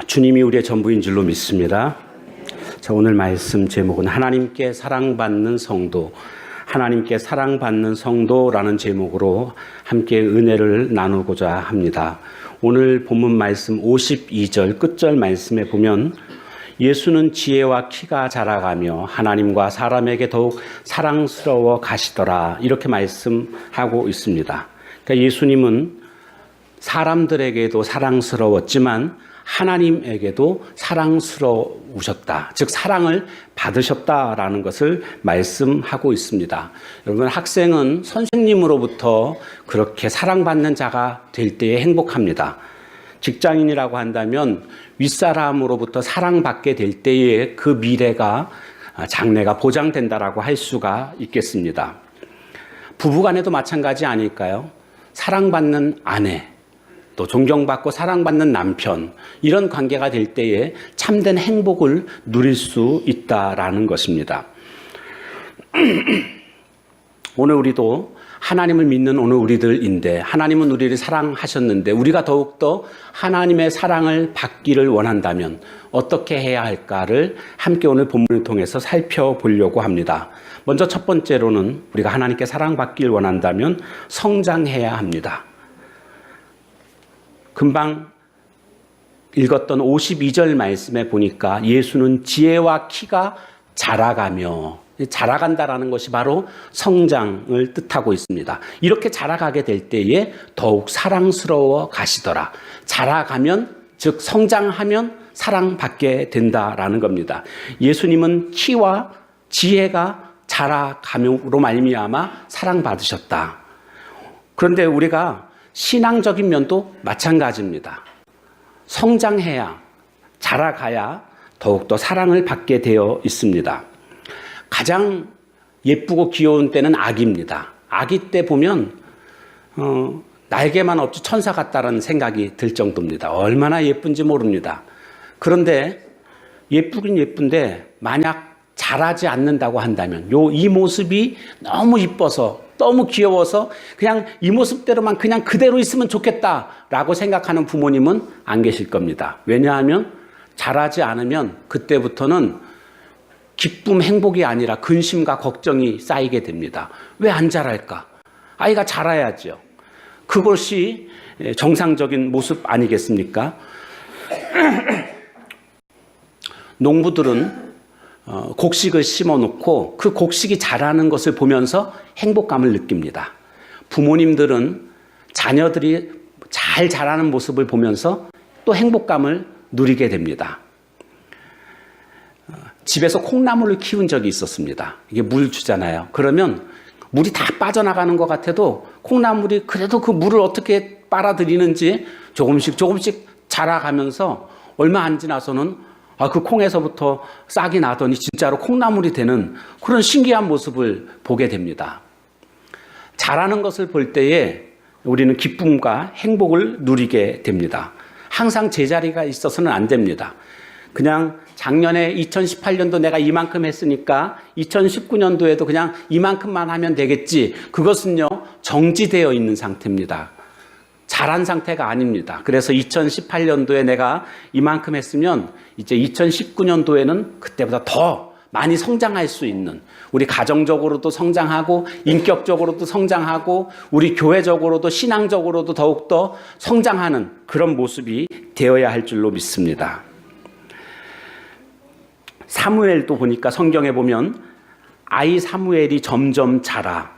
주님이 우리의 전부인 줄로 믿습니다. 자, 오늘 말씀 제목은 하나님께 사랑받는 성도, 하나님께 사랑받는 성도라는 제목으로 함께 은혜를 나누고자 합니다. 오늘 본문 말씀 52절 끝절 말씀에 보면 예수는 지혜와 키가 자라가며 하나님과 사람에게 더욱 사랑스러워 가시더라, 이렇게 말씀하고 있습니다. 그러니까 예수님은 사람들에게도 사랑스러웠지만 하나님에게도 사랑스러우셨다, 즉 사랑을 받으셨다라는 것을 말씀하고 있습니다. 여러분, 학생은 선생님으로부터 그렇게 사랑받는 자가 될 때에 행복합니다. 직장인이라고 한다면 윗사람으로부터 사랑받게 될 때에 그 미래가, 장래가 보장된다라고 할 수가 있겠습니다. 부부간에도 마찬가지 아닐까요? 사랑받는 아내, 또 존경받고 사랑받는 남편, 이런 관계가 될 때에 참된 행복을 누릴 수 있다라는 것입니다. 오늘 우리도 하나님을 믿는 오늘 우리들인데, 하나님은 우리를 사랑하셨는데 우리가 더욱더 하나님의 사랑을 받기를 원한다면 어떻게 해야 할까를 함께 오늘 본문을 통해서 살펴보려고 합니다. 먼저 첫 번째로는 우리가 하나님께 사랑받기를 원한다면 성장해야 합니다. 금방 읽었던 52절 말씀에 보니까 예수는 지혜와 키가 자라가며, 자라간다라는 것이 바로 성장을 뜻하고 있습니다. 이렇게 자라가게 될 때에 더욱 사랑스러워 가시더라. 자라가면, 즉 성장하면 사랑받게 된다라는 겁니다. 예수님은 키와 지혜가 자라감으로 말미암아 사랑받으셨다. 그런데 우리가 신앙적인 면도 마찬가지입니다. 성장해야, 자라가야 더욱더 사랑을 받게 되어 있습니다. 가장 예쁘고 귀여운 때는 아기입니다. 아기 때 보면 날개만 없지 천사 같다는 생각이 들 정도입니다. 얼마나 예쁜지 모릅니다. 그런데 예쁘긴 예쁜데 만약 자라지 않는다고 한다면, 이 모습이 너무 이뻐서, 너무 귀여워서 그냥 이 모습대로만 그냥 그대로 있으면 좋겠다라고 생각하는 부모님은 안 계실 겁니다. 왜냐하면 자라지 않으면 그때부터는 기쁨, 행복이 아니라 근심과 걱정이 쌓이게 됩니다. 왜 안 자랄까? 아이가 자라야죠. 그것이 정상적인 모습 아니겠습니까? 농부들은 곡식을 심어놓고 그 곡식이 자라는 것을 보면서 행복감을 느낍니다. 부모님들은 자녀들이 잘 자라는 모습을 보면서 또 행복감을 누리게 됩니다. 집에서 콩나물을 키운 적이 있었습니다. 이게 물 주잖아요. 그러면 물이 다 빠져나가는 것 같아도 콩나물이 그래도 그 물을 어떻게 빨아들이는지 조금씩 자라가면서 얼마 안 지나서는 그 콩에서부터 싹이 나더니 진짜로 콩나물이 되는 그런 신기한 모습을 보게 됩니다. 자라는 것을 볼 때에 우리는 기쁨과 행복을 누리게 됩니다. 항상 제자리가 있어서는 안 됩니다. 그냥 작년에 2018년도 내가 이만큼 했으니까 2019년도에도 그냥 이만큼만 하면 되겠지. 그것은요, 정지되어 있는 상태입니다. 잘한 상태가 아닙니다. 그래서 2018년도에 내가 이만큼 했으면 이제 2019년도에는 그때보다 더 많이 성장할 수 있는, 우리 가정적으로도 성장하고 인격적으로도 성장하고 우리 교회적으로도 신앙적으로도 더욱더 성장하는 그런 모습이 되어야 할 줄로 믿습니다. 사무엘도 보니까 성경에 보면 아이 사무엘이 점점 자라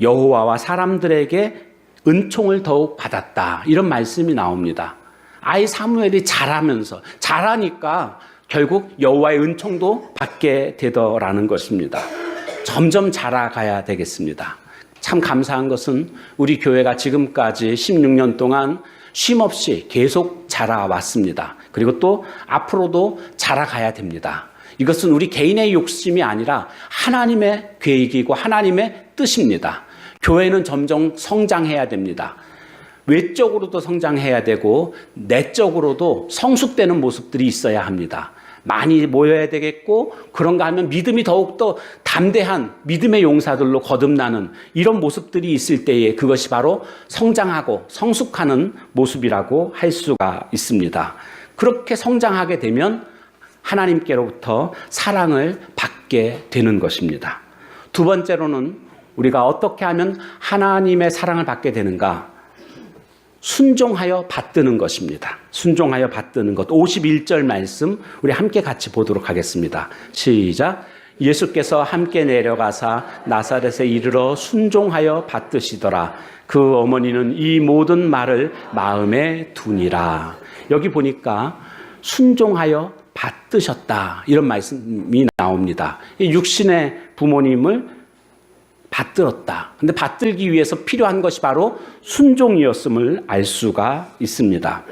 여호와와 사람들에게 은총을 더욱 받았다, 이런 말씀이 나옵니다. 아이 사무엘이 자라니까 결국 여호와의 은총도 받게 되더라는 것입니다. 점점 자라가야 되겠습니다. 참 감사한 것은 우리 교회가 지금까지 16년 동안 쉼없이 계속 자라왔습니다. 그리고 또 앞으로도 자라가야 됩니다. 이것은 우리 개인의 욕심이 아니라 하나님의 계획이고 하나님의 뜻입니다. 교회는 점점 성장해야 됩니다. 외적으로도 성장해야 되고 내적으로도 성숙되는 모습들이 있어야 합니다. 많이 모여야 되겠고, 그런가 하면 믿음이 더욱더 담대한 믿음의 용사들로 거듭나는 이런 모습들이 있을 때에 그것이 바로 성장하고 성숙하는 모습이라고 할 수가 있습니다. 그렇게 성장하게 되면 하나님께로부터 사랑을 받게 되는 것입니다. 두 번째로는 우리가 어떻게 하면 하나님의 사랑을 받게 되는가? 순종하여 받드는 것입니다. 순종하여 받드는 것. 51절 말씀 우리 함께 같이 보도록 하겠습니다. 시작. 예수께서 함께 내려가사 나사렛에 이르러 순종하여 받드시더라. 그 어머니는 이 모든 말을 마음에 두니라. 여기 보니까 순종하여 받드셨다, 이런 말씀이 나옵니다. 육신의 부모님을 받들었다. 근데 받들기 위해서 필요한 것이 바로 순종이었음을 알 수가 있습니다.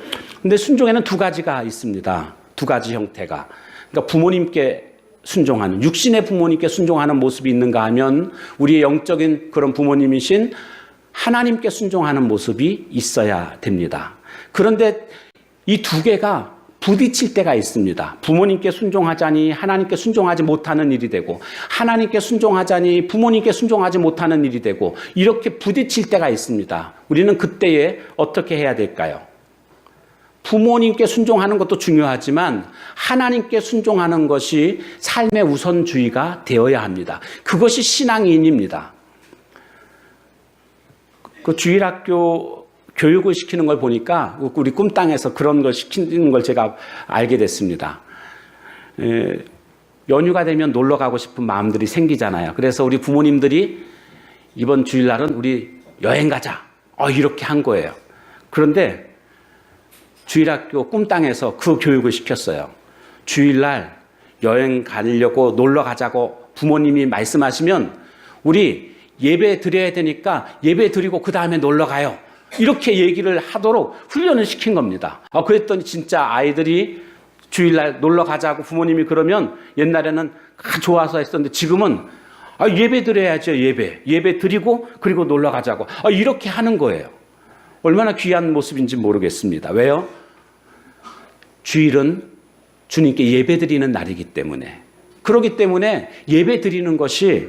근데 순종에는 두 가지가 있습니다. 두 가지 형태가. 그러니까 부모님께 순종하는, 육신의 부모님께 순종하는 모습이 있는가 하면 우리의 영적인 그런 부모님이신 하나님께 순종하는 모습이 있어야 됩니다. 그런데 이 두 개가 부딪힐 때가 있습니다. 부모님께 순종하자니 하나님께 순종하지 못하는 일이 되고, 하나님께 순종하자니 부모님께 순종하지 못하는 일이 되고, 이렇게 부딪힐 때가 있습니다. 우리는 그때에 어떻게 해야 될까요? 부모님께 순종하는 것도 중요하지만 하나님께 순종하는 것이 삶의 우선주의가 되어야 합니다. 그것이 신앙인입니다. 그 주일학교 교육을 시키는 걸 보니까 우리 꿈땅에서 그런 걸 시키는 걸 제가 알게 됐습니다. 연휴가 되면 놀러 가고 싶은 마음들이 생기잖아요. 그래서 우리 부모님들이 이번 주일날은 우리 여행 가자, 이렇게 한 거예요. 그런데 주일학교 꿈땅에서 그 교육을 시켰어요. 주일날 여행 가려고 놀러 가자고 부모님이 말씀하시면 우리 예배 드려야 되니까 예배 드리고 그 다음에 놀러 가요, 이렇게 얘기를 하도록 훈련을 시킨 겁니다. 그랬더니 진짜 아이들이 주일날 놀러 가자고 부모님이 그러면 옛날에는 좋아서 했었는데 지금은 예배 드려야죠. 예배 드리고 그리고 놀러 가자고 이렇게 하는 거예요. 얼마나 귀한 모습인지 모르겠습니다. 왜요? 주일은 주님께 예배 드리는 날이기 때문에, 그렇기 때문에 예배 드리는 것이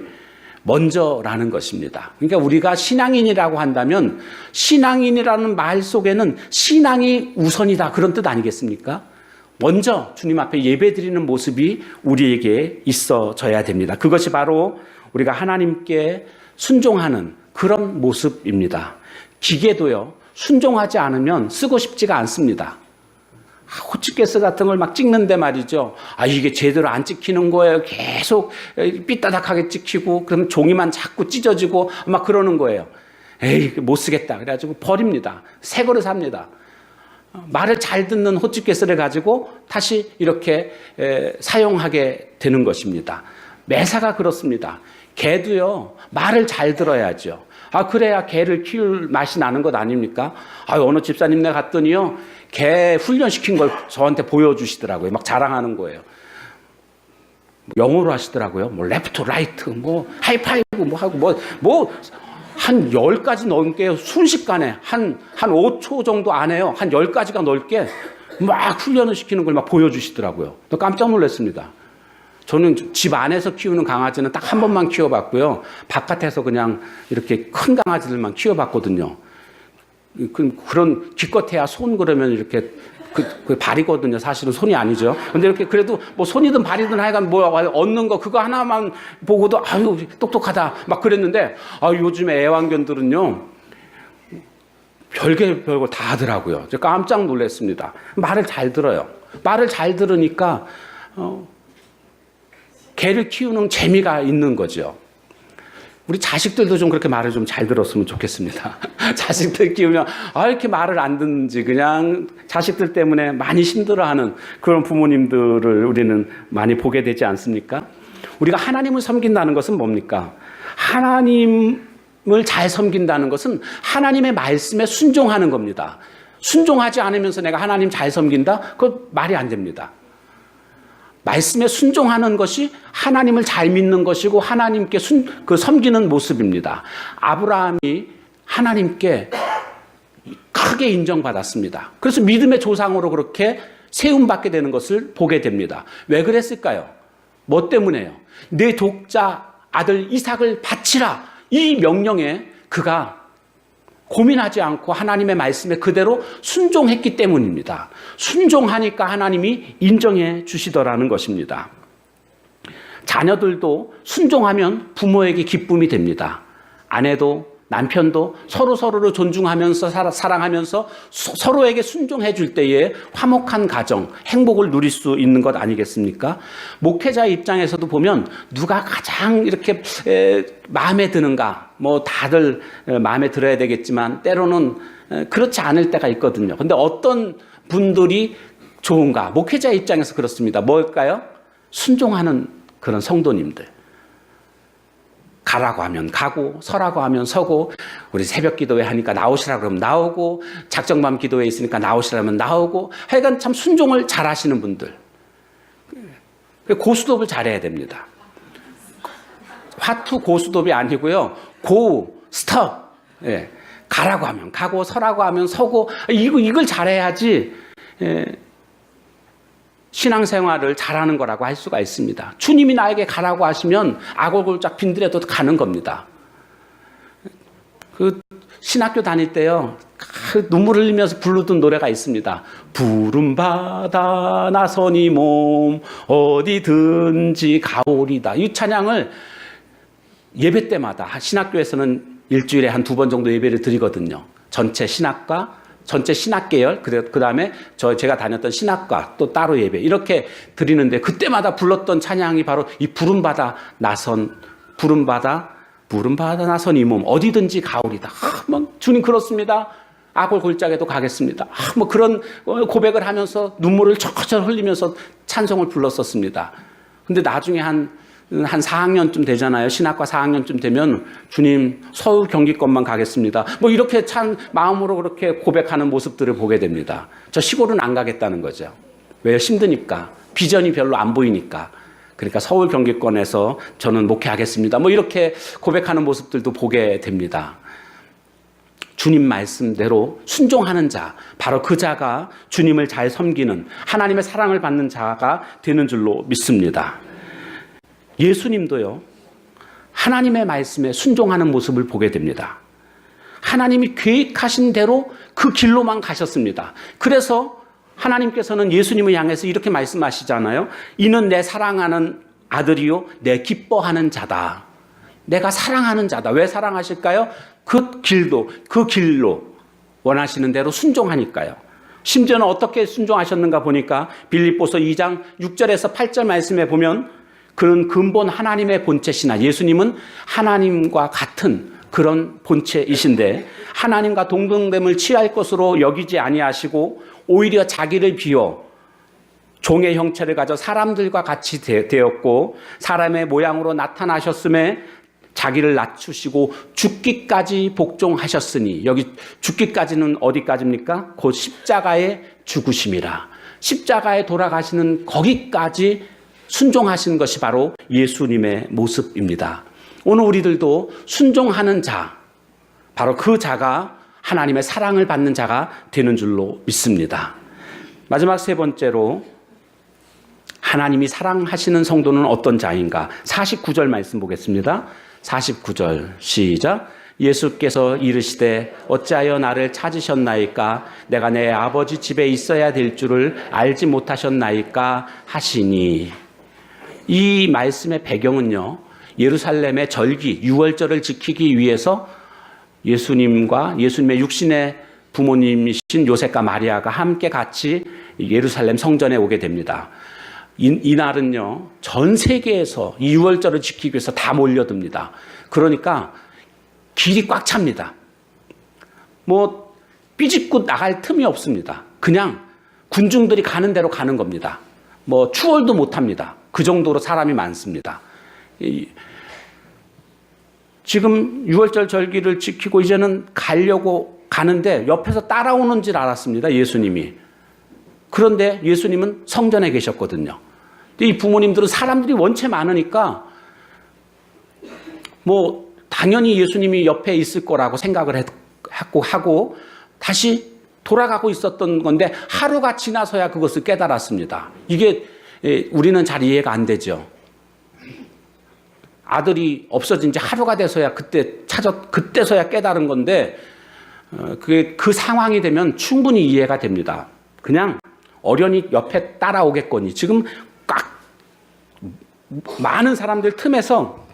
먼저라는 것입니다. 그러니까 우리가 신앙인이라고 한다면 신앙인이라는 말 속에는 신앙이 우선이다, 그런 뜻 아니겠습니까? 먼저 주님 앞에 예배드리는 모습이 우리에게 있어져야 됩니다. 그것이 바로 우리가 하나님께 순종하는 그런 모습입니다. 기계도요, 순종하지 않으면 쓰고 싶지가 않습니다. 호치케스 같은 걸 막 찍는데 말이죠. 이게 제대로 안 찍히는 거예요. 계속 삐따닥하게 찍히고, 그럼 종이만 자꾸 찢어지고 막 그러는 거예요. 에이, 못 쓰겠다. 그래가지고 버립니다. 새 거를 삽니다. 말을 잘 듣는 호치케스를 가지고 다시 이렇게 사용하게 되는 것입니다. 매사가 그렇습니다. 개도요, 말을 잘 들어야죠. 그래야 개를 키울 맛이 나는 것 아닙니까? 어느 집사님네 갔더니요, 개 훈련시킨 걸 저한테 보여주시더라고요. 막 자랑하는 거예요. 영어로 하시더라고요. 레프트, 라이트, 하이파이브, 하고, 한 10가지 넘게 순식간에, 한 5초 정도 안 해요. 한 10가지가 넘게 막 훈련을 시키는 걸 막 보여주시더라고요. 깜짝 놀랐습니다. 저는 집 안에서 키우는 강아지는 딱 한 번만 키워봤고요. 바깥에서 그냥 이렇게 큰 강아지들만 키워봤거든요. 그런 기껏해야 손 그러면 이렇게 그 발이거든요. 사실은 손이 아니죠. 근데 이렇게 그래도 손이든 발이든 하여간 얻는 거 그거 하나만 보고도 똑똑하다 막 그랬는데, 요즘에 애완견들은요, 별거 다 하더라고요. 제가 깜짝 놀랐습니다. 말을 잘 들어요. 말을 잘 들으니까 개를 키우는 재미가 있는 거죠. 우리 자식들도 좀 그렇게 말을 좀 잘 들었으면 좋겠습니다. 자식들 키우면 이렇게 말을 안 듣는지, 그냥 자식들 때문에 많이 힘들어하는 그런 부모님들을 우리는 많이 보게 되지 않습니까? 우리가 하나님을 섬긴다는 것은 뭡니까? 하나님을 잘 섬긴다는 것은 하나님의 말씀에 순종하는 겁니다. 순종하지 않으면서 내가 하나님 잘 섬긴다? 그건 말이 안 됩니다. 말씀에 순종하는 것이 하나님을 잘 믿는 것이고 하나님께 섬기는 모습입니다. 아브라함이 하나님께 크게 인정받았습니다. 그래서 믿음의 조상으로 그렇게 세움받게 되는 것을 보게 됩니다. 왜 그랬을까요? 뭐 때문에요? 내 독자 아들 이삭을 바치라, 이 명령에 그가 고민하지 않고 하나님의 말씀에 그대로 순종했기 때문입니다. 순종하니까 하나님이 인정해 주시더라는 것입니다. 자녀들도 순종하면 부모에게 기쁨이 됩니다. 아내도 남편도 서로를 존중하면서 사랑하면서 서로에게 순종해 줄 때에 화목한 가정, 행복을 누릴 수 있는 것 아니겠습니까? 목회자 입장에서도 보면 누가 가장 이렇게 마음에 드는가, 뭐 다들 마음에 들어야 되겠지만 때로는 그렇지 않을 때가 있거든요. 근데 어떤 분들이 좋은가? 목회자 입장에서 그렇습니다. 뭘까요? 순종하는 그런 성도님들. 가라고 하면 가고, 서라고 하면 서고, 우리 새벽 기도회 하니까 나오시라 그러면 나오고, 작정밤 기도회 있으니까 나오시라면 나오고, 하여간 참 순종을 잘 하시는 분들. 고수톱을 잘해야 됩니다. 화투 고수톱이 아니고요. 고, 스톱. 예. 가라고 하면 가고, 서라고 하면 서고, 이걸 잘해야지, 신앙생활을 잘하는 거라고 할 수가 있습니다. 주님이 나에게 가라고 하시면 아골골짝 빈들에도 가는 겁니다. 신학교 다닐 때요, 눈물 흘리면서 부르던 노래가 있습니다. 푸른 바다 나서니 몸 어디든지 가오리다. 이 찬양을 예배 때마다 신학교에서는 일주일에 한 2번 정도 예배를 드리거든요. 전체 신학계열, 그 다음에 제가 다녔던 신학과 또 따로 예배 이렇게 드리는데 그때마다 불렀던 찬양이 바로 이 푸른 바다 나선 이 몸 어디든지 가오리다. 뭐 주님 그렇습니다. 아골 골짜기도 가겠습니다. 뭐 그런 고백을 하면서 눈물을 철철 흘리면서 찬송을 불렀었습니다. 근데 나중에 한 4학년쯤 되잖아요. 신학과 4학년쯤 되면 주님 서울 경기권만 가겠습니다. 뭐 이렇게 참 마음으로 그렇게 고백하는 모습들을 보게 됩니다. 저 시골은 안 가겠다는 거죠. 왜요? 힘드니까. 비전이 별로 안 보이니까. 그러니까 서울 경기권에서 저는 목회하겠습니다. 뭐 이렇게 고백하는 모습들도 보게 됩니다. 주님 말씀대로 순종하는 자, 바로 그 자가 주님을 잘 섬기는 하나님의 사랑을 받는 자가 되는 줄로 믿습니다. 예수님도요, 하나님의 말씀에 순종하는 모습을 보게 됩니다. 하나님이 계획하신 대로 그 길로만 가셨습니다. 그래서 하나님께서는 예수님을 향해서 이렇게 말씀하시잖아요. 이는 내 사랑하는 아들이요, 내 기뻐하는 자다. 내가 사랑하는 자다. 왜 사랑하실까요? 그 길로 원하시는 대로 순종하니까요. 심지어는 어떻게 순종하셨는가 보니까 빌립보서 2장 6절에서 8절 말씀에 보면 그는 근본 하나님의 본체시나 예수님은 하나님과 같은 그런 본체이신데 하나님과 동등됨을 취할 것으로 여기지 아니하시고 오히려 자기를 비워 종의 형체를 가져 사람들과 같이 되었고 사람의 모양으로 나타나셨음에 자기를 낮추시고 죽기까지 복종하셨으니 여기 죽기까지는 어디까지입니까? 곧 십자가의 죽으심이라. 십자가에 돌아가시는 거기까지 순종하신 것이 바로 예수님의 모습입니다. 오늘 우리들도 순종하는 자, 바로 그 자가 하나님의 사랑을 받는 자가 되는 줄로 믿습니다. 마지막 3번째로 하나님이 사랑하시는 성도는 어떤 자인가? 49절 말씀 보겠습니다. 49절 시작. 예수께서 이르시되 어찌하여 나를 찾으셨나이까? 내가 내 아버지 집에 있어야 될 줄을 알지 못하셨나이까? 하시니. 이 말씀의 배경은요, 예루살렘의 절기, 유월절을 지키기 위해서 예수님과 예수님의 육신의 부모님이신 요셉과 마리아가 함께 같이 예루살렘 성전에 오게 됩니다. 이날은요, 전 세계에서 이 유월절을 지키기 위해서 다 몰려듭니다. 그러니까 길이 꽉 찹니다. 뭐 삐집고 나갈 틈이 없습니다. 그냥 군중들이 가는 대로 가는 겁니다. 뭐 추월도 못합니다. 그 정도로 사람이 많습니다. 지금 6월절 절기를 지키고 이제는 가려고 가는데 옆에서 따라오는 줄 알았습니다. 예수님이. 그런데 예수님은 성전에 계셨거든요. 이 부모님들은 사람들이 원체 많으니까 뭐 당연히 예수님이 옆에 있을 거라고 생각을 하고 다시 돌아가고 있었던 건데 하루가 지나서야 그것을 깨달았습니다. 이게 우리는 잘 이해가 안 되죠. 아들이 없어진 지 하루가 돼서야 그때서야 깨달은 건데 그 상황이 되면 충분히 이해가 됩니다. 그냥 어련히 옆에 따라오겠거니 지금 꽉 많은 사람들 틈에서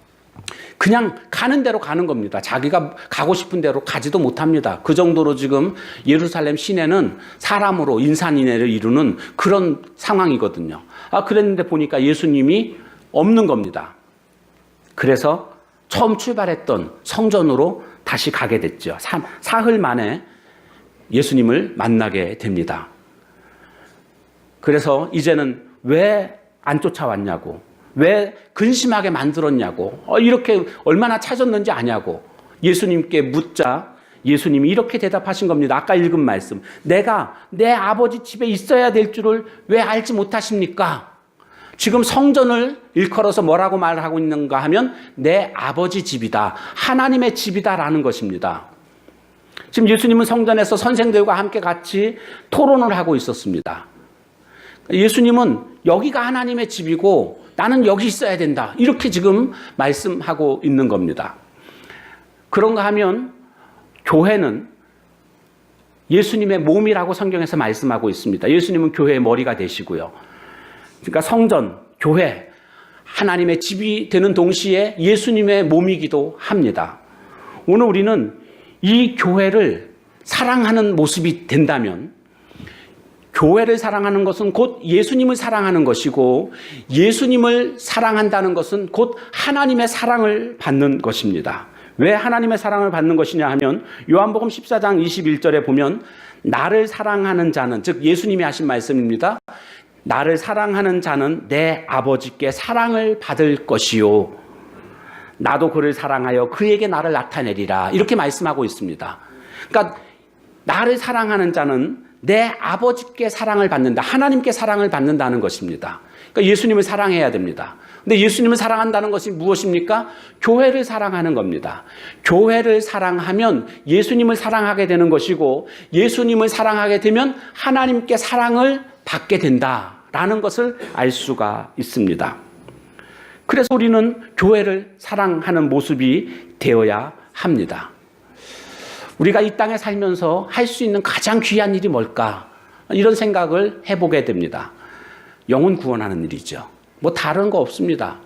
그냥 가는 대로 가는 겁니다. 자기가 가고 싶은 대로 가지도 못합니다. 그 정도로 지금 예루살렘 시내는 사람으로 인산인해를 이루는 그런 상황이거든요. 그랬는데 보니까 예수님이 없는 겁니다. 그래서 처음 출발했던 성전으로 다시 가게 됐죠. 사흘 만에 예수님을 만나게 됩니다. 그래서 이제는 왜 안 쫓아왔냐고, 왜 근심하게 만들었냐고, 이렇게 얼마나 찾았는지 아냐고 예수님께 묻자 예수님이 이렇게 대답하신 겁니다. 아까 읽은 말씀. 내가 내 아버지 집에 있어야 될 줄을 왜 알지 못하십니까? 지금 성전을 일컬어서 뭐라고 말하고 있는가 하면 내 아버지 집이다. 하나님의 집이다라는 것입니다. 지금 예수님은 성전에서 선생들과 함께 같이 토론을 하고 있었습니다. 예수님은 여기가 하나님의 집이고 나는 여기 있어야 된다. 이렇게 지금 말씀하고 있는 겁니다. 그런가 하면 교회는 예수님의 몸이라고 성경에서 말씀하고 있습니다. 예수님은 교회의 머리가 되시고요. 그러니까 성전, 교회, 하나님의 집이 되는 동시에 예수님의 몸이기도 합니다. 오늘 우리는 이 교회를 사랑하는 모습이 된다면 교회를 사랑하는 것은 곧 예수님을 사랑하는 것이고 예수님을 사랑한다는 것은 곧 하나님의 사랑을 받는 것입니다. 왜 하나님의 사랑을 받는 것이냐 하면 요한복음 14장 21절에 보면 나를 사랑하는 자는, 즉 예수님이 하신 말씀입니다. 나를 사랑하는 자는 내 아버지께 사랑을 받을 것이요 나도 그를 사랑하여 그에게 나를 나타내리라. 이렇게 말씀하고 있습니다. 그러니까 나를 사랑하는 자는 내 아버지께 사랑을 받는다. 하나님께 사랑을 받는다는 것입니다. 그러니까 예수님을 사랑해야 됩니다. 근데 예수님을 사랑한다는 것이 무엇입니까? 교회를 사랑하는 겁니다. 교회를 사랑하면 예수님을 사랑하게 되는 것이고 예수님을 사랑하게 되면 하나님께 사랑을 받게 된다라는 것을 알 수가 있습니다. 그래서 우리는 교회를 사랑하는 모습이 되어야 합니다. 우리가 이 땅에 살면서 할 수 있는 가장 귀한 일이 뭘까? 이런 생각을 해보게 됩니다. 영혼 구원하는 일이죠. 뭐 다른 거 없습니다.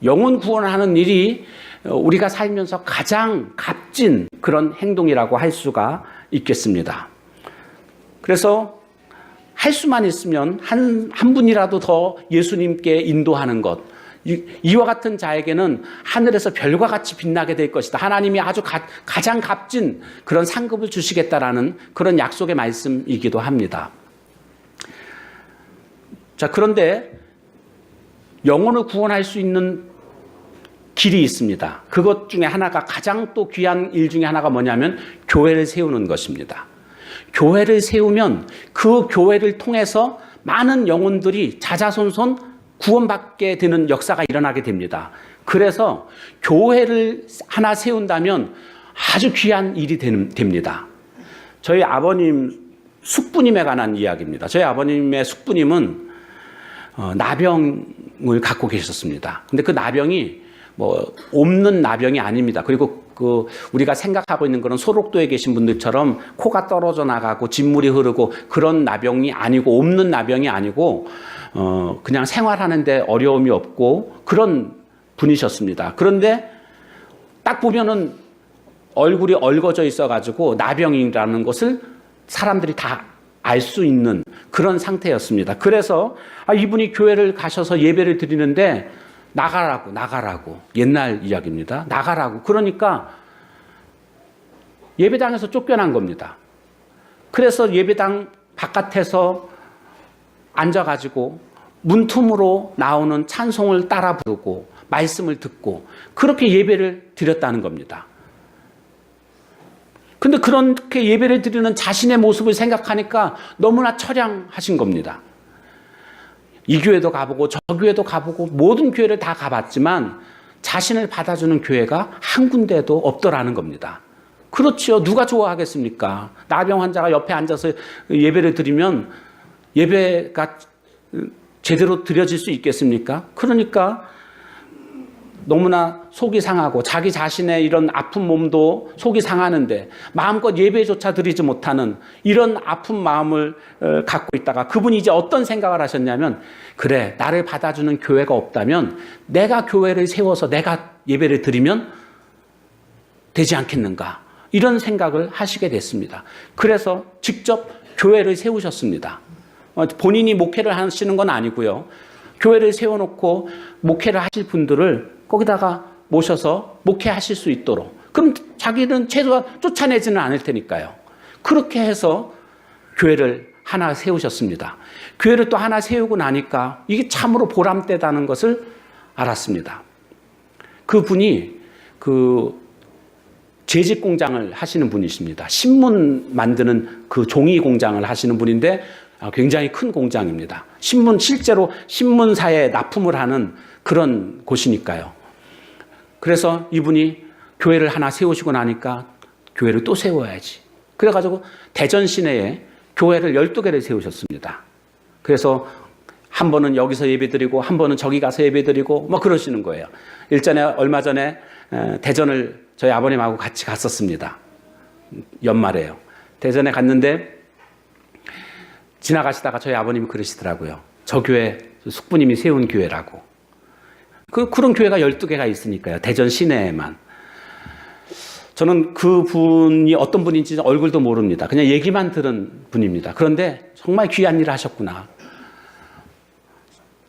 영혼 구원하는 일이 우리가 살면서 가장 값진 그런 행동이라고 할 수가 있겠습니다. 그래서 할 수만 있으면 한 분이라도 더 예수님께 인도하는 것, 이와 같은 자에게는 하늘에서 별과 같이 빛나게 될 것이다. 하나님이 아주 가장 값진 그런 상급을 주시겠다라는 그런 약속의 말씀이기도 합니다. 자, 그런데 영혼을 구원할 수 있는 길이 있습니다. 그것 중에 하나가, 가장 또 귀한 일 중에 하나가 뭐냐면 교회를 세우는 것입니다. 교회를 세우면 그 교회를 통해서 많은 영혼들이 자자손손 구원받게 되는 역사가 일어나게 됩니다. 그래서 교회를 하나 세운다면 아주 귀한 일이 됩니다. 저희 아버님 숙부님에 관한 이야기입니다. 저희 아버님의 숙부님은 나병을 갖고 계셨습니다. 근데 그 나병이 뭐 없는 나병이 아닙니다. 그리고 우리가 생각하고 있는 그런 소록도에 계신 분들처럼 코가 떨어져 나가고 진물이 흐르고 그런 나병이 아니고, 없는 나병이 아니고 그냥 생활하는데 어려움이 없고 그런 분이셨습니다. 그런데 딱 보면은 얼굴이 얼거져 있어가지고 나병이라는 것을 사람들이 다 알 수 있는 그런 상태였습니다. 그래서 이분이 교회를 가셔서 예배를 드리는데 나가라고 옛날 이야기입니다. 나가라고. 그러니까 예배당에서 쫓겨난 겁니다. 그래서 예배당 바깥에서 앉아가지고 문틈으로 나오는 찬송을 따라 부르고 말씀을 듣고 그렇게 예배를 드렸다는 겁니다. 근데 그렇게 예배를 드리는 자신의 모습을 생각하니까 너무나 처량하신 겁니다. 이 교회도 가보고 저 교회도 가보고 모든 교회를 다 가봤지만 자신을 받아주는 교회가 한 군데도 없더라는 겁니다. 그렇지요. 누가 좋아하겠습니까? 나병 환자가 옆에 앉아서 예배를 드리면 예배가 제대로 드려질 수 있겠습니까? 그러니까 너무나 속이 상하고 자기 자신의 이런 아픈 몸도 속이 상하는데 마음껏 예배조차 드리지 못하는 이런 아픈 마음을 갖고 있다가 그분이 이제 어떤 생각을 하셨냐면, 그래, 나를 받아주는 교회가 없다면 내가 교회를 세워서 내가 예배를 드리면 되지 않겠는가, 이런 생각을 하시게 됐습니다. 그래서 직접 교회를 세우셨습니다. 본인이 목회를 하시는 건 아니고요. 교회를 세워놓고 목회를 하실 분들을 거기다가 모셔서 목회하실 수 있도록. 그럼 자기는 최소한 쫓아내지는 않을 테니까요. 그렇게 해서 교회를 하나 세우셨습니다. 교회를 또 하나 세우고 나니까 이게 참으로 보람되다는 것을 알았습니다. 그분이 재직 공장을 하시는 분이십니다. 신문 만드는 그 종이 공장을 하시는 분인데 굉장히 큰 공장입니다. 실제로 신문사에 납품을 하는 그런 곳이니까요. 그래서 이분이 교회를 하나 세우시고 나니까 교회를 또 세워야지. 그래가지고 대전 시내에 교회를 12개를 세우셨습니다. 그래서 한 번은 여기서 예배드리고 한 번은 저기 가서 예배드리고 뭐 그러시는 거예요. 얼마 전에 대전을 저희 아버님하고 같이 갔었습니다. 연말에요. 대전에 갔는데 지나가시다가 저희 아버님이 그러시더라고요. 저 교회 숙부님이 세운 교회라고. 그런 교회가 12개가 있으니까요. 대전 시내에만. 저는 그분이 어떤 분인지 얼굴도 모릅니다. 그냥 얘기만 들은 분입니다. 그런데 정말 귀한 일을 하셨구나.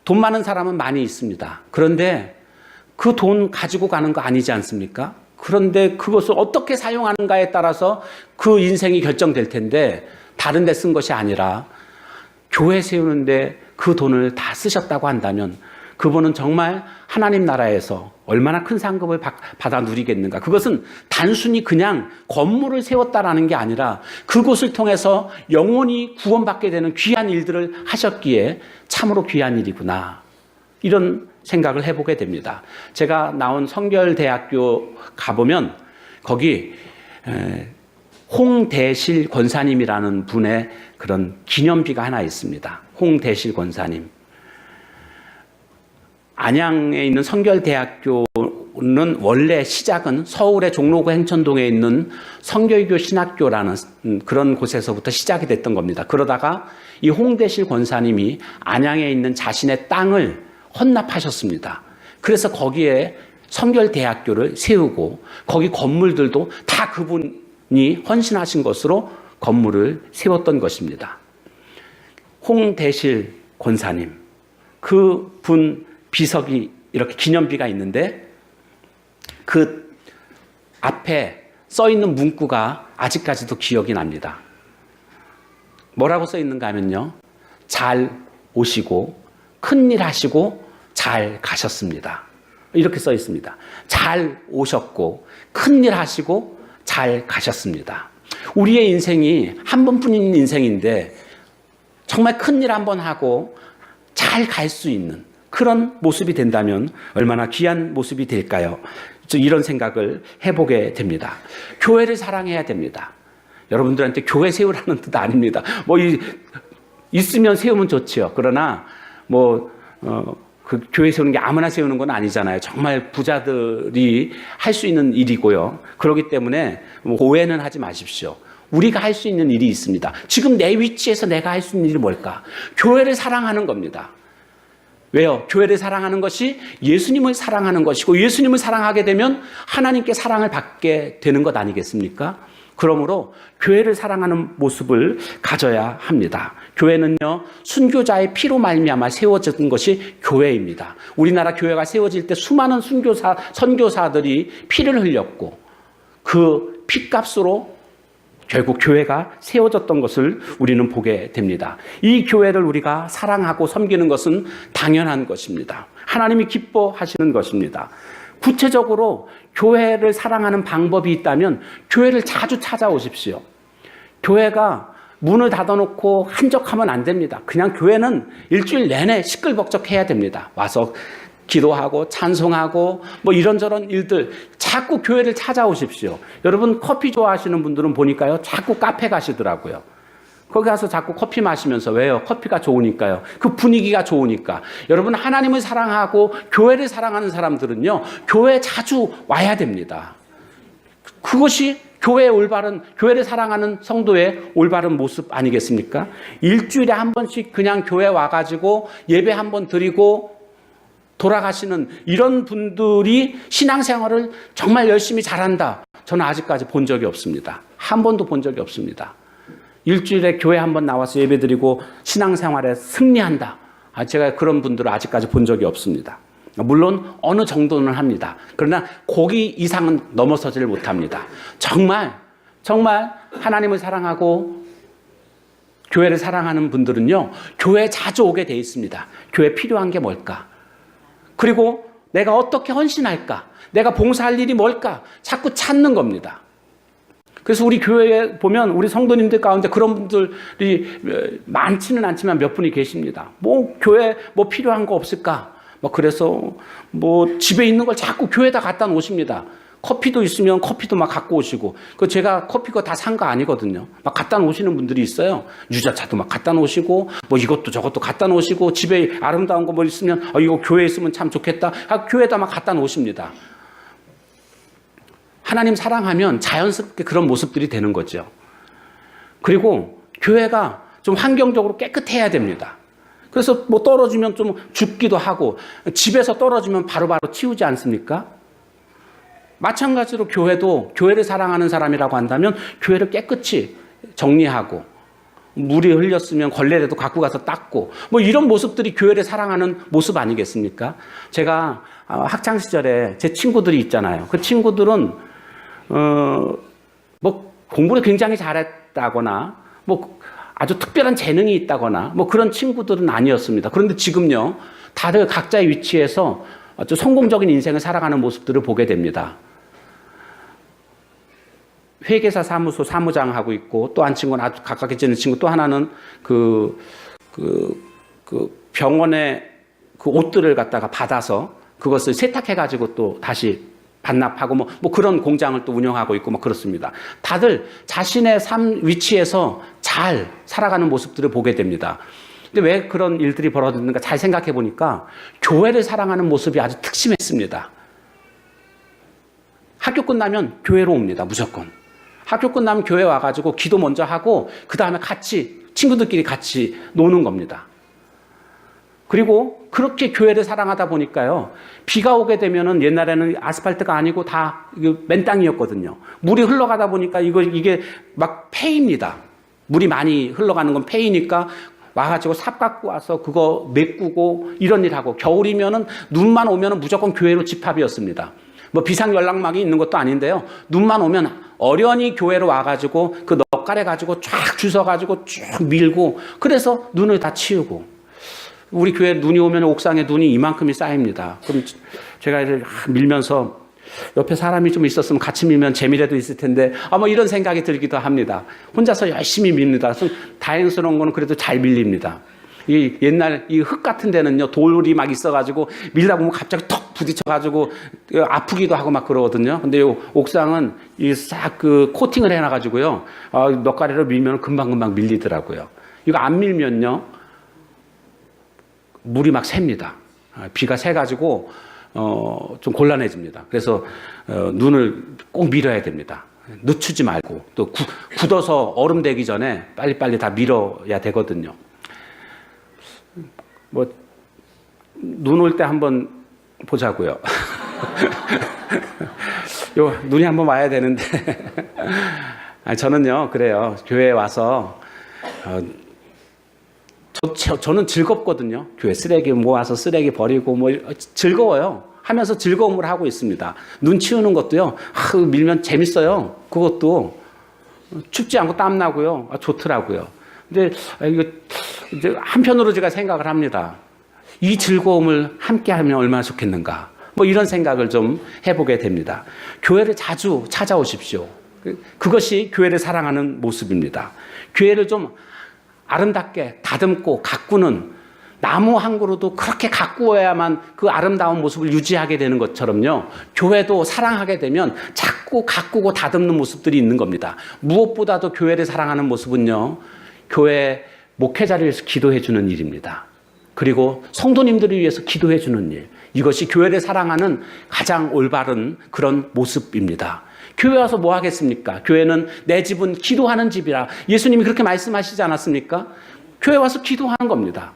돈 많은 사람은 많이 있습니다. 그런데 그 돈 가지고 가는 거 아니지 않습니까? 그런데 그것을 어떻게 사용하는가에 따라서 그 인생이 결정될 텐데, 다른 데 쓴 것이 아니라 교회 세우는데 그 돈을 다 쓰셨다고 한다면 그분은 정말 하나님 나라에서 얼마나 큰 상급을 받아 누리겠는가. 그것은 단순히 그냥 건물을 세웠다라는 게 아니라 그곳을 통해서 영원히 구원받게 되는 귀한 일들을 하셨기에 참으로 귀한 일이구나, 이런 생각을 해보게 됩니다. 제가 나온 성결대학교 가보면 거기 홍대실 권사님이라는 분의 그런 기념비가 하나 있습니다. 홍대실 권사님. 안양에 있는 성결대학교는 원래 시작은 서울의 종로구 행천동에 있는 성결교 신학교라는 그런 곳에서부터 시작이 됐던 겁니다. 그러다가 이 홍대실 권사님이 안양에 있는 자신의 땅을 헌납하셨습니다. 그래서 거기에 성결대학교를 세우고 거기 건물들도 다 그분이 헌신하신 것으로 건물을 세웠던 것입니다. 홍대실 권사님, 그분 비석이 이렇게 기념비가 있는데 그 앞에 써 있는 문구가 아직까지도 기억이 납니다. 뭐라고 써 있는가 하면요, 잘 오시고 큰일 하시고 잘 가셨습니다. 이렇게 써 있습니다. 잘 오셨고 큰일 하시고 잘 가셨습니다. 우리의 인생이 한 번뿐인 인생인데 정말 큰일 한번 하고 잘 갈 수 있는 그런 모습이 된다면 얼마나 귀한 모습이 될까요? 이런 생각을 해보게 됩니다. 교회를 사랑해야 됩니다. 여러분들한테 교회 세우라는 뜻 아닙니다. 있으면 세우면 좋지요. 그러나 그 교회 세우는 게 아무나 세우는 건 아니잖아요. 정말 부자들이 할 수 있는 일이고요. 그렇기 때문에 오해는 하지 마십시오. 우리가 할 수 있는 일이 있습니다. 지금 내 위치에서 내가 할 수 있는 일이 뭘까? 교회를 사랑하는 겁니다. 왜요? 교회를 사랑하는 것이 예수님을 사랑하는 것이고, 예수님을 사랑하게 되면 하나님께 사랑을 받게 되는 것 아니겠습니까? 그러므로 교회를 사랑하는 모습을 가져야 합니다. 교회는요, 순교자의 피로 말미암아 세워진 것이 교회입니다. 우리나라 교회가 세워질 때 수많은 선교사들이 피를 흘렸고 그 피값으로 결국 교회가 세워졌던 것을 우리는 보게 됩니다. 이 교회를 우리가 사랑하고 섬기는 것은 당연한 것입니다. 하나님이 기뻐하시는 것입니다. 구체적으로 교회를 사랑하는 방법이 있다면 교회를 자주 찾아오십시오. 교회가 문을 닫아놓고 한적하면 안 됩니다. 그냥 교회는 일주일 내내 시끌벅적해야 됩니다. 와서 기도하고 찬송하고 이런저런 일들, 자꾸 교회를 찾아오십시오. 여러분 커피 좋아하시는 분들은 보니까요, 자꾸 카페 가시더라고요. 거기 가서 자꾸 커피 마시면서 왜요? 커피가 좋으니까요. 그 분위기가 좋으니까. 여러분 하나님을 사랑하고 교회를 사랑하는 사람들은요. 교회에 자주 와야 됩니다. 그것이 교회의 올바른 교회를 사랑하는 성도의 올바른 모습 아니겠습니까? 일주일에 한 번씩 그냥 교회 와가지고 예배 한 번 드리고 돌아가시는 이런 분들이 신앙생활을 정말 열심히 잘한다. 저는 아직까지 본 적이 없습니다. 한 번도 본 적이 없습니다. 일주일에 교회 한 번 나와서 예배드리고 신앙생활에 승리한다. 제가 그런 분들을 아직까지 본 적이 없습니다. 물론 어느 정도는 합니다. 그러나 거기 이상은 넘어서지를 못합니다. 정말 하나님을 사랑하고 교회를 사랑하는 분들은요. 교회에 자주 오게 돼 있습니다. 교회에 필요한 게 뭘까? 그리고 내가 어떻게 헌신할까? 내가 봉사할 일이 뭘까? 자꾸 찾는 겁니다. 그래서 우리 교회에 보면 우리 성도님들 가운데 그런 분들이 많지는 않지만 몇 분이 계십니다. 교회 필요한 거 없을까? 그래서 집에 있는 걸 자꾸 교회에다 갖다 놓으십니다. 커피도 있으면 커피도 막 갖고 오시고. 제가 커피 거 다 산 거 아니거든요. 막 갖다 놓으시는 분들이 있어요. 유자차도 막 갖다 놓으시고, 이것도 저것도 갖다 놓으시고, 집에 아름다운 거 있으면, 이거 교회에 있으면 참 좋겠다. 교회에다 막 갖다 놓으십니다. 하나님 사랑하면 자연스럽게 그런 모습들이 되는 거죠. 그리고 교회가 좀 환경적으로 깨끗해야 됩니다. 그래서 떨어지면 좀 줍기도 하고, 집에서 떨어지면 바로바로 치우지 않습니까? 마찬가지로 교회도 교회를 사랑하는 사람이라고 한다면 교회를 깨끗이 정리하고, 물이 흘렸으면 걸레라도 갖고 가서 닦고, 이런 모습들이 교회를 사랑하는 모습 아니겠습니까? 제가 학창시절에 제 친구들이 있잖아요. 그 친구들은 공부를 굉장히 잘했다거나, 아주 특별한 재능이 있다거나, 그런 친구들은 아니었습니다. 그런데 지금요, 다들 각자의 위치에서 아주 성공적인 인생을 살아가는 모습들을 보게 됩니다. 회계사 사무소 사무장 하고 있고, 또 한 친구는 아주 가깝게 지내는 친구, 또 하나는 병원에 그 옷들을 갖다가 받아서 그것을 세탁해가지고 또 다시 반납하고 그런 공장을 또 운영하고 있고 그렇습니다. 다들 자신의 삶 위치에서 잘 살아가는 모습들을 보게 됩니다. 근데 왜 그런 일들이 벌어졌는가 잘 생각해 보니까 교회를 사랑하는 모습이 아주 특심했습니다. 학교 끝나면 교회로 옵니다. 무조건. 학교 끝나면 교회 와가지고 기도 먼저 하고 그 다음에 같이 친구들끼리 같이 노는 겁니다. 그리고 그렇게 교회를 사랑하다 보니까요. 비가 오게 되면은 옛날에는 아스팔트가 아니고 다 맨 땅이었거든요. 물이 흘러가다 보니까 이게 막 폐입니다. 물이 많이 흘러가는 건 폐이니까 와가지고 삽 갖고 와서 그거 메꾸고 이런 일 하고, 겨울이면은 눈만 오면은 무조건 교회로 집합이었습니다. 비상 연락망이 있는 것도 아닌데요. 눈만 오면 어련히 교회로 와가지고 그 넉가래 가지고 쫙 주워가지고 쭉 밀고, 그래서 눈을 다 치우고. 우리 교회 눈이 오면 옥상에 눈이 이만큼이 쌓입니다. 그럼 제가 밀면서 옆에 사람이 좀 있었으면 같이 밀면 재미라도 있을 텐데, 이런 생각이 들기도 합니다. 혼자서 열심히 밉니다. 다행스러운 거는 그래도 잘 밀립니다. 옛날 이 흙 같은 데는요, 돌이 막 있어가지고 밀다 보면 갑자기 턱 부딪혀가지고 아프기도 하고 막 그러거든요. 근데 이 옥상은 싹 코팅을 해놔가지고요, 넉가래로 밀면 금방금방 밀리더라고요. 이거 안 밀면요, 물이 막 셉니다. 비가 새가지고 좀 곤란해집니다. 그래서 눈을 꼭 밀어야 됩니다. 늦추지 말고, 또 굳어서 얼음 되기 전에 빨리빨리 다 밀어야 되거든요. 눈 올 때 한번 보자고요. 눈이 한번 와야 되는데 저는요 그래요. 교회에 와서 저는 즐겁거든요. 교회 쓰레기 모아서 쓰레기 버리고 즐거워요. 하면서 즐거움을 하고 있습니다. 눈 치우는 것도요. 밀면 재밌어요. 그것도 춥지 않고 땀 나고요. 좋더라고요. 근데 이거 이제 한편으로 제가 생각을 합니다. 이 즐거움을 함께 하면 얼마나 좋겠는가. 이런 생각을 좀 해보게 됩니다. 교회를 자주 찾아오십시오. 그것이 교회를 사랑하는 모습입니다. 교회를 좀 아름답게 다듬고 가꾸는, 나무 한 그루도 그렇게 가꾸어야만 그 아름다운 모습을 유지하게 되는 것처럼요. 교회도 사랑하게 되면 자꾸 가꾸고 다듬는 모습들이 있는 겁니다. 무엇보다도 교회를 사랑하는 모습은요, 교회 목회자를 위해서 기도해 주는 일입니다. 그리고 성도님들을 위해서 기도해 주는 일. 이것이 교회를 사랑하는 가장 올바른 그런 모습입니다. 교회 와서 뭐 하겠습니까? 교회는 내 집은 기도하는 집이라 예수님이 그렇게 말씀하시지 않았습니까? 교회 와서 기도하는 겁니다.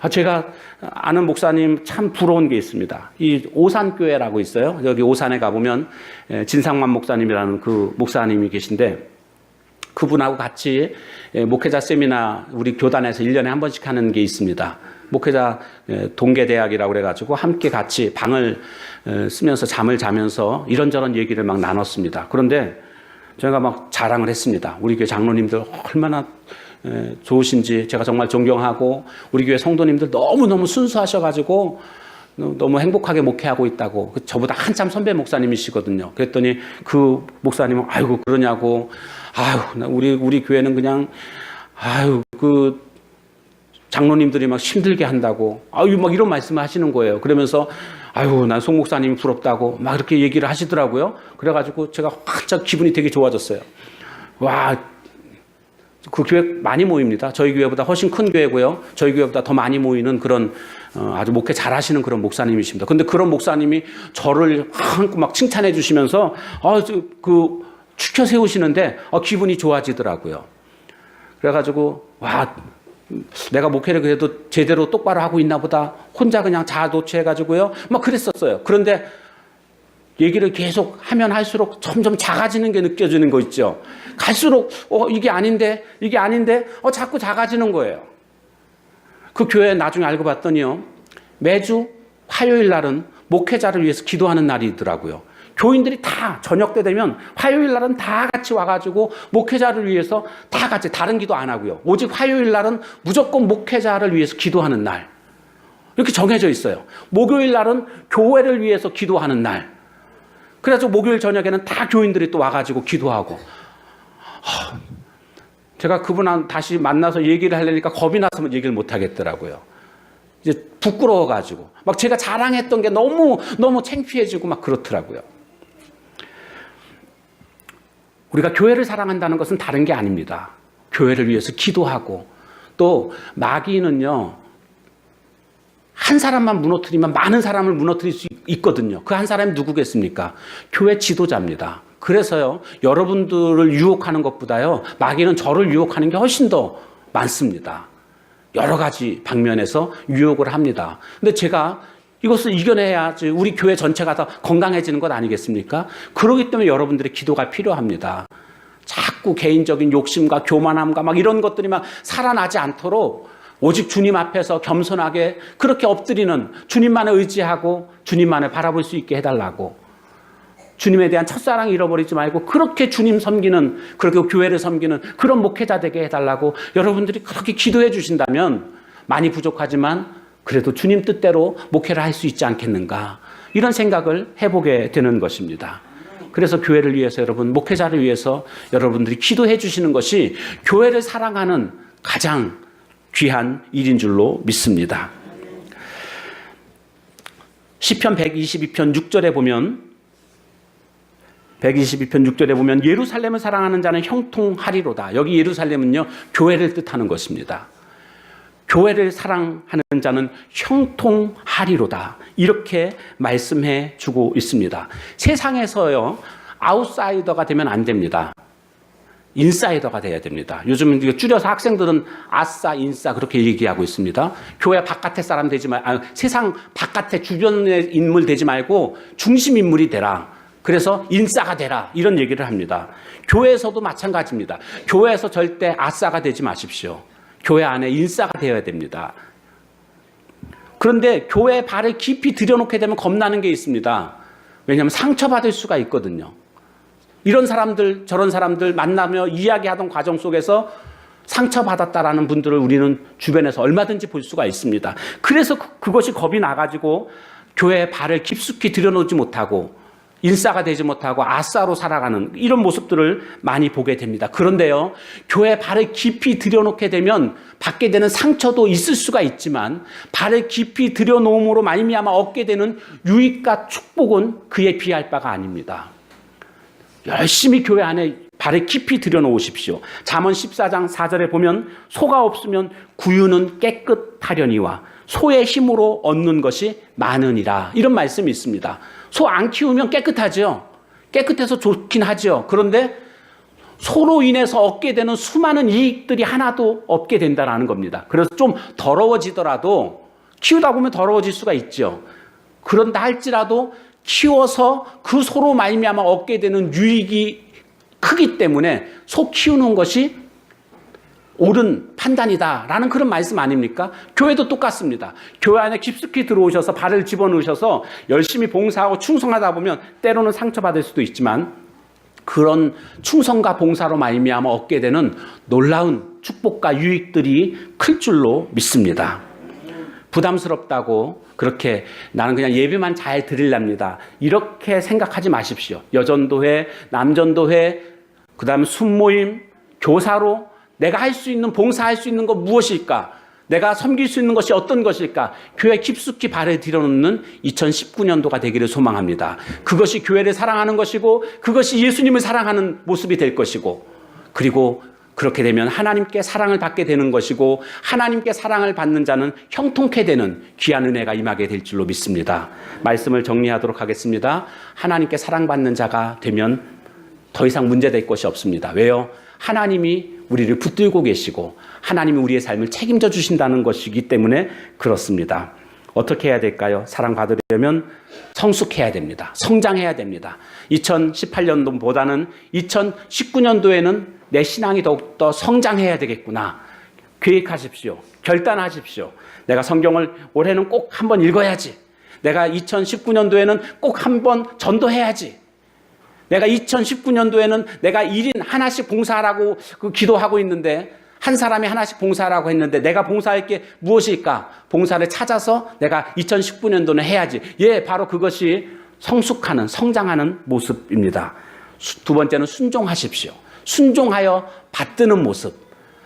제가 아는 목사님 참 부러운 게 있습니다. 이 오산교회라고 있어요. 여기 오산에 가보면 진상만 목사님이라는 그 목사님이 계신데 그분하고 같이 목회자 세미나 우리 교단에서 1년에 한 번씩 하는 게 있습니다. 목회자 동계대학이라고 그래가지고 함께 같이 방을 쓰면서 잠을 자면서 이런저런 얘기를 막 나눴습니다. 그런데 제가 막 자랑을 했습니다. 우리 교회 장로님들 얼마나 좋으신지 제가 정말 존경하고 우리 교회 성도님들 너무너무 순수하셔가지고 너무 행복하게 목회하고 있다고. 저보다 한참 선배 목사님이시거든요. 그랬더니 그 목사님은 아이고 그러냐고, 우리 교회는 그냥 그 장로님들이 막 힘들게 한다고, 막 이런 말씀을 하시는 거예요. 그러면서 난 송 목사님이 부럽다고 막 이렇게 얘기를 하시더라고요. 그래가지고 제가 활짝 기분이 되게 좋아졌어요. 그 교회 많이 모입니다. 저희 교회보다 훨씬 큰 교회고요. 저희 교회보다 더 많이 모이는 그런 아주 목회 잘하시는 그런 목사님이십니다. 근데 그런 목사님이 저를 막 칭찬해 주시면서 그 추켜 세우시는데 기분이 좋아지더라고요. 그래가지고 내가 목회를 그래도 제대로 똑바로 하고 있나 보다. 혼자 그냥 자아도취해가지고요. 막 그랬었어요. 그런데 얘기를 계속 하면 할수록 점점 작아지는 게 느껴지는 거 있죠. 갈수록 이게 아닌데 자꾸 작아지는 거예요. 그 교회 나중에 알고 봤더니요. 매주 화요일 날은 목회자를 위해서 기도하는 날이더라고요. 교인들이 다 저녁 때 되면 화요일 날은 다 같이 와가지고 목회자를 위해서 다 같이 다른 기도 안 하고요. 오직 화요일 날은 무조건 목회자를 위해서 기도하는 날. 이렇게 정해져 있어요. 목요일 날은 교회를 위해서 기도하는 날. 그래서 목요일 저녁에는 다 교인들이 또 와가지고 기도하고. 제가 그분 다시 만나서 얘기를 하려니까 겁이 나서 얘기를 못 하겠더라고요. 이제 부끄러워가지고. 막 제가 자랑했던 게 너무 창피해지고 막 그렇더라고요. 우리가 교회를 사랑한다는 것은 다른 게 아닙니다. 교회를 위해서 기도하고 또 마귀는요. 한 사람만 무너뜨리면 많은 사람을 무너뜨릴 수 있거든요. 그 한 사람이 누구겠습니까? 교회 지도자입니다. 그래서요. 여러분들을 유혹하는 것보다요. 마귀는 저를 유혹하는 게 훨씬 더 많습니다. 여러 가지 방면에서 유혹을 합니다. 근데 제가 이것을 이겨내야지 우리 교회 전체가 다 건강해지는 것 아니겠습니까? 그렇기 때문에 여러분들의 기도가 필요합니다. 자꾸 개인적인 욕심과 교만함과 막 이런 것들이 막 살아나지 않도록 오직 주님 앞에서 겸손하게 그렇게 엎드리는 주님만을 의지하고 주님만을 바라볼 수 있게 해달라고. 주님에 대한 첫사랑 잃어버리지 말고 그렇게 주님 섬기는, 그렇게 교회를 섬기는 그런 목회자 되게 해달라고 여러분들이 그렇게 기도해 주신다면 많이 부족하지만 그래도 주님 뜻대로 목회를 할 수 있지 않겠는가. 이런 생각을 해보게 되는 것입니다. 그래서 교회를 위해서 여러분, 목회자를 위해서 여러분들이 기도해 주시는 것이 교회를 사랑하는 가장 귀한 일인 줄로 믿습니다. 시편 122편 6절에 보면 122편 6절에 보면 예루살렘을 사랑하는 자는 형통하리로다. 여기 예루살렘은요, 교회를 뜻하는 것입니다. 교회를 사랑하는 자는 형통하리로다. 이렇게 말씀해 주고 있습니다. 세상에서요, 아웃사이더가 되면 안 됩니다. 인사이더가 돼야 됩니다. 요즘 줄여서 학생들은 아싸, 인싸 그렇게 얘기하고 있습니다. 교회 바깥의 사람 되지 말고, 세상 바깥의 주변의 인물 되지 말고 중심 인물이 되라. 그래서 인싸가 되라. 이런 얘기를 합니다. 교회에서도 마찬가지입니다. 교회에서 절대 아싸가 되지 마십시오. 교회 안에 인싸가 되어야 됩니다. 그런데 교회에 발을 깊이 들여놓게 되면 겁나는 게 있습니다. 왜냐하면 상처받을 수가 있거든요. 이런 사람들 저런 사람들 만나며 이야기하던 과정 속에서 상처받았다라는 분들을 우리는 주변에서 얼마든지 볼 수가 있습니다. 그래서 그것이 겁이 나가지고 교회에 발을 깊숙이 들여놓지 못하고 인싸가 되지 못하고 아싸로 살아가는 이런 모습들을 많이 보게 됩니다. 그런데요, 교회에 발을 깊이 들여놓게 되면 받게 되는 상처도 있을 수가 있지만 발을 깊이 들여놓음으로 말미암아 얻게 되는 유익과 축복은 그에 비할 바가 아닙니다. 열심히 교회 안에 발에 깊이 들여놓으십시오. 잠언 14장 4절에 보면 소가 없으면 구유는 깨끗하려니와 소의 힘으로 얻는 것이 많으니라. 이런 말씀이 있습니다. 소 안 키우면 깨끗하죠. 깨끗해서 좋긴 하죠. 그런데 소로 인해서 얻게 되는 수많은 이익들이 하나도 없게 된다는 겁니다. 그래서 좀 더러워지더라도 키우다 보면 더러워질 수가 있죠. 그런다 할지라도 키워서 그 소로 말미암아 얻게 되는 유익이 크기 때문에 소 키우는 것이 옳은 판단이다라는 그런 말씀 아닙니까? 교회도 똑같습니다. 교회 안에 깊숙이 들어오셔서 발을 집어넣으셔서 열심히 봉사하고 충성하다 보면 때로는 상처받을 수도 있지만 그런 충성과 봉사로 말미암아 얻게 되는 놀라운 축복과 유익들이 클 줄로 믿습니다. 부담스럽다고 그렇게 나는 그냥 예배만 잘 드리랍니다. 이렇게 생각하지 마십시오. 여전도회, 남전도회, 그 다음에 순모임, 교사로 내가 할 수 있는, 봉사할 수 있는 것 무엇일까? 내가 섬길 수 있는 것이 어떤 것일까? 교회 깊숙이 발을 들여놓는 2019년도가 되기를 소망합니다. 그것이 교회를 사랑하는 것이고 그것이 예수님을 사랑하는 모습이 될 것이고 그리고 그렇게 되면 하나님께 사랑을 받게 되는 것이고 하나님께 사랑을 받는 자는 형통케 되는 귀한 은혜가 임하게 될 줄로 믿습니다. 말씀을 정리하도록 하겠습니다. 하나님께 사랑받는 자가 되면 더 이상 문제될 것이 없습니다. 왜요? 하나님이 우리를 붙들고 계시고 하나님이 우리의 삶을 책임져 주신다는 것이기 때문에 그렇습니다. 어떻게 해야 될까요? 사랑받으려면 성숙해야 됩니다. 성장해야 됩니다. 2018년도보다는 2019년도에는 내 신앙이 더욱더 성장해야 되겠구나. 계획하십시오. 결단하십시오. 내가 성경을 올해는 꼭 한번 읽어야지. 내가 2019년도에는 꼭 한번 전도해야지. 내가 2019년도에는 내가 1인 하나씩 봉사하라고 기도하고 있는데 한 사람이 하나씩 봉사하라고 했는데 내가 봉사할 게 무엇일까? 봉사를 찾아서 내가 2019년도는 해야지. 예, 바로 그것이 성숙하는, 성장하는 모습입니다. 두 번째는 순종하십시오. 순종하여 받드는 모습.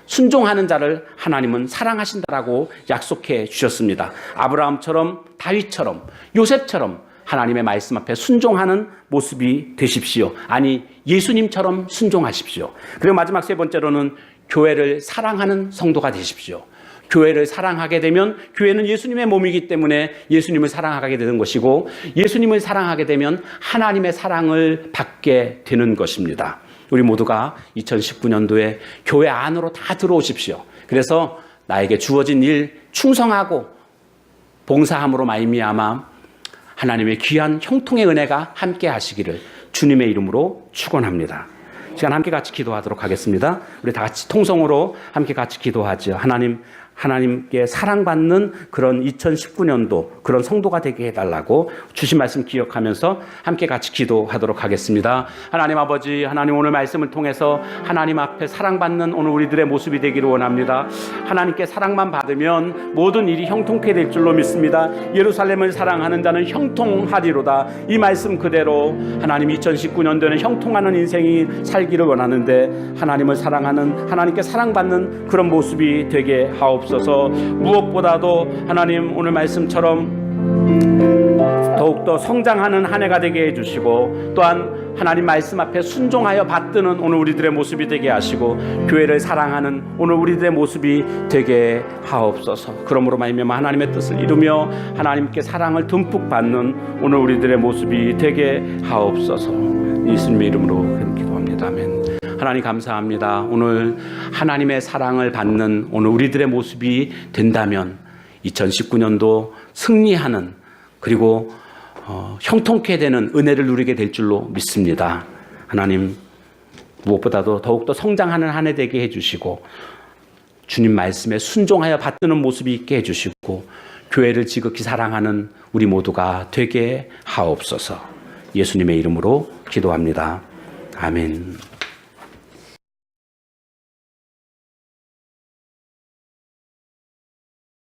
순종하는 자를 하나님은 사랑하신다라고 약속해 주셨습니다. 아브라함처럼, 다윗처럼, 요셉처럼 하나님의 말씀 앞에 순종하는 모습이 되십시오. 아니, 예수님처럼 순종하십시오. 그리고 마지막 세 번째로는 교회를 사랑하는 성도가 되십시오. 교회를 사랑하게 되면 교회는 예수님의 몸이기 때문에 예수님을 사랑하게 되는 것이고 예수님을 사랑하게 되면 하나님의 사랑을 받게 되는 것입니다. 우리 모두가 2019년도에 교회 안으로 다 들어오십시오. 그래서 나에게 주어진 일 충성하고 봉사함으로 말미암아 하나님의 귀한 형통의 은혜가 함께 하시기를 주님의 이름으로 축원합니다. 시간 함께 같이 기도하도록 하겠습니다. 우리 다 같이 통성으로 함께 같이 기도하죠. 하나님께 사랑받는 그런 2019년도 그런 성도가 되게 해달라고 주신 말씀 기억하면서 함께 같이 기도하도록 하겠습니다. 하나님 아버지, 하나님 오늘 말씀을 통해서 하나님 앞에 사랑받는 오늘 우리들의 모습이 되기를 원합니다. 하나님께 사랑만 받으면 모든 일이 형통케 될 줄로 믿습니다. 예루살렘을 사랑하는 자는 형통하리로다. 이 말씀 그대로 하나님 2019년도에는 형통하는 인생이 살기를 원하는데 하나님을 사랑하는, 하나님께 사랑받는 그런 모습이 되게 하옵소서. 무엇보다도 하나님 오늘 말씀처럼 더욱더 성장하는 한 해가 되게 해주시고 또한 하나님 말씀 앞에 순종하여 받드는 오늘 우리들의 모습이 되게 하시고 교회를 사랑하는 오늘 우리들의 모습이 되게 하옵소서. 그러므로 말미암아 하나님의 뜻을 이루며 하나님께 사랑을 듬뿍 받는 오늘 우리들의 모습이 되게 하옵소서. 예수님의 이름으로 기도합니다. 아멘. 하나님 감사합니다. 오늘 하나님의 사랑을 받는 오늘 우리들의 모습이 된다면 2019년도 승리하는 그리고 형통케 되는 은혜를 누리게 될 줄로 믿습니다. 하나님 무엇보다도 더욱더 성장하는 한 해 되게 해주시고 주님 말씀에 순종하여 받드는 모습이 있게 해주시고 교회를 지극히 사랑하는 우리 모두가 되게 하옵소서. 예수님의 이름으로 기도합니다. 아멘.